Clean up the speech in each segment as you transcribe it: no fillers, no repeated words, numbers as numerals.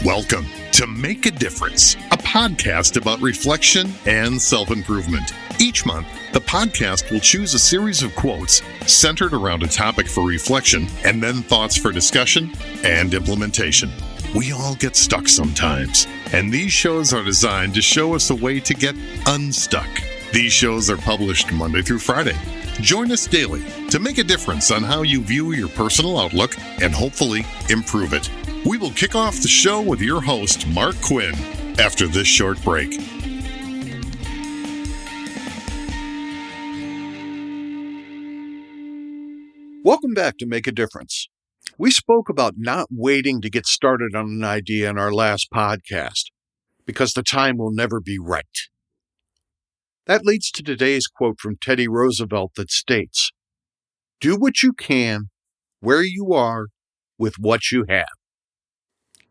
Welcome to Make a Difference, a podcast about reflection and self-improvement. Each month, the podcast will choose a series of quotes centered around a topic for reflection and then thoughts for discussion and implementation. We all get stuck sometimes, and these shows are designed to show us a way to get unstuck. These shows are published Monday through Friday. Join us daily to make a difference on how you view your personal outlook and hopefully improve it. We will kick off the show with your host, Mark Quinn, after this short break. Welcome back to Make a Difference. We spoke about not waiting to get started on an idea in our last podcast, because the time will never be right. That leads to today's quote from Teddy Roosevelt that states, "Do what you can, where you are, with what you have."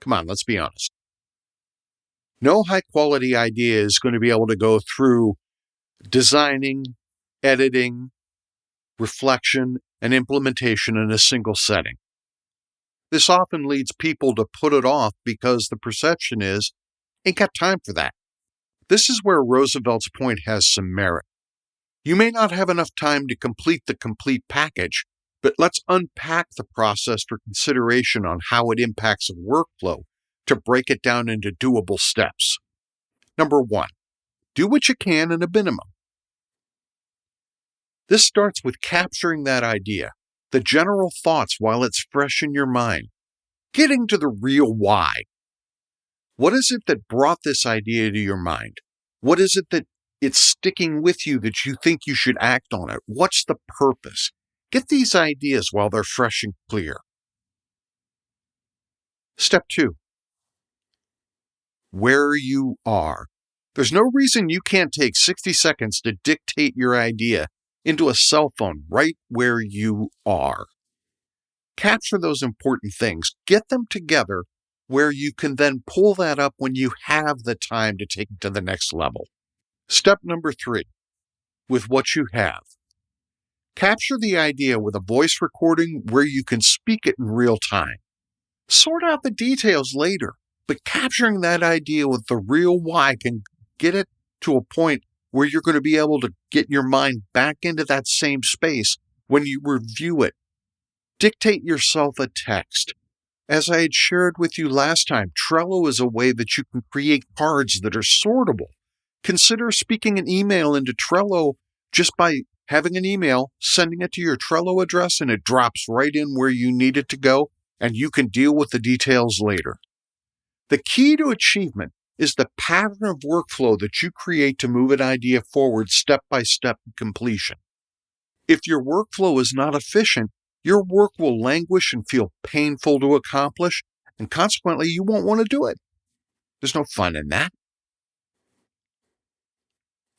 Come on, let's be honest. No high-quality idea is going to be able to go through designing, editing, reflection, and implementation in a single setting. This often leads people to put it off because the perception is, ain't got time for that. This is where Roosevelt's point has some merit. You may not have enough time to complete the complete package, but let's unpack the process for consideration on how it impacts a workflow to break it down into doable steps. Number 1, do what you can in a minimum. This starts with capturing that idea, the general thoughts while it's fresh in your mind, getting to the real why. What is it that brought this idea to your mind? What is it that it's sticking with you that you think you should act on it? What's the purpose? Get these ideas while they're fresh and clear. Step 2, where you are. There's no reason you can't take 60 seconds to dictate your idea into a cell phone right where you are. Capture those important things. Get them together where you can then pull that up when you have the time to take it to the next level. Step number 3, with what you have. Capture the idea with a voice recording where you can speak it in real time. Sort out the details later, but capturing that idea with the real why can get it to a point where you're going to be able to get your mind back into that same space when you review it. Dictate yourself a text. As I had shared with you last time, Trello is a way that you can create cards that are sortable. Consider speaking an email into Trello just by having an email, sending it to your Trello address, and it drops right in where you need it to go, and you can deal with the details later. The key to achievement is the pattern of workflow that you create to move an idea forward step by step to completion. If your workflow is not efficient, your work will languish and feel painful to accomplish, and consequently, you won't want to do it. There's no fun in that.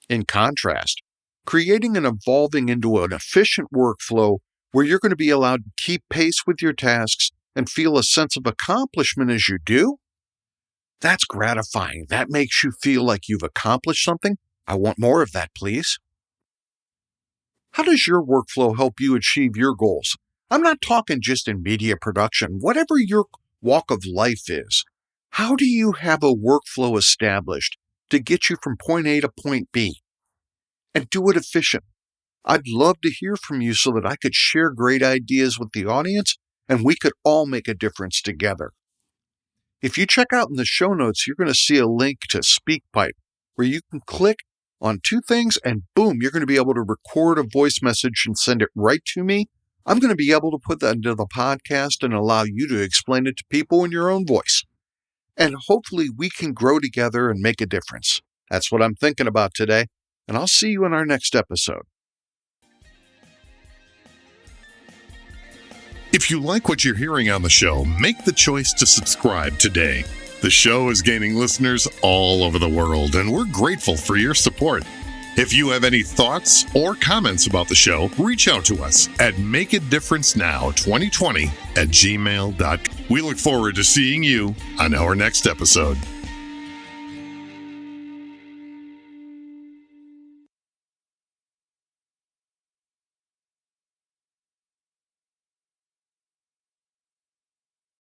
In contrast, creating and evolving into an efficient workflow where you're going to be allowed to keep pace with your tasks and feel a sense of accomplishment as you do, that's gratifying. That makes you feel like you've accomplished something. I want more of that, please. How does your workflow help you achieve your goals? I'm not talking just in media production. Whatever your walk of life is, how do you have a workflow established to get you from point A to point B? And do it efficient. I'd love to hear from you so that I could share great ideas with the audience and we could all make a difference together. If you check out in the show notes, you're going to see a link to SpeakPipe where you can click on 2 things and boom, you're going to be able to record a voice message and send it right to me. I'm going to be able to put that into the podcast and allow you to explain it to people in your own voice. And hopefully we can grow together and make a difference. That's what I'm thinking about today. And I'll see you in our next episode. If you like what you're hearing on the show, make the choice to subscribe today. The show is gaining listeners all over the world, and we're grateful for your support. If you have any thoughts or comments about the show, reach out to us at makeadifferencenow2020@gmail.com. We look forward to seeing you on our next episode.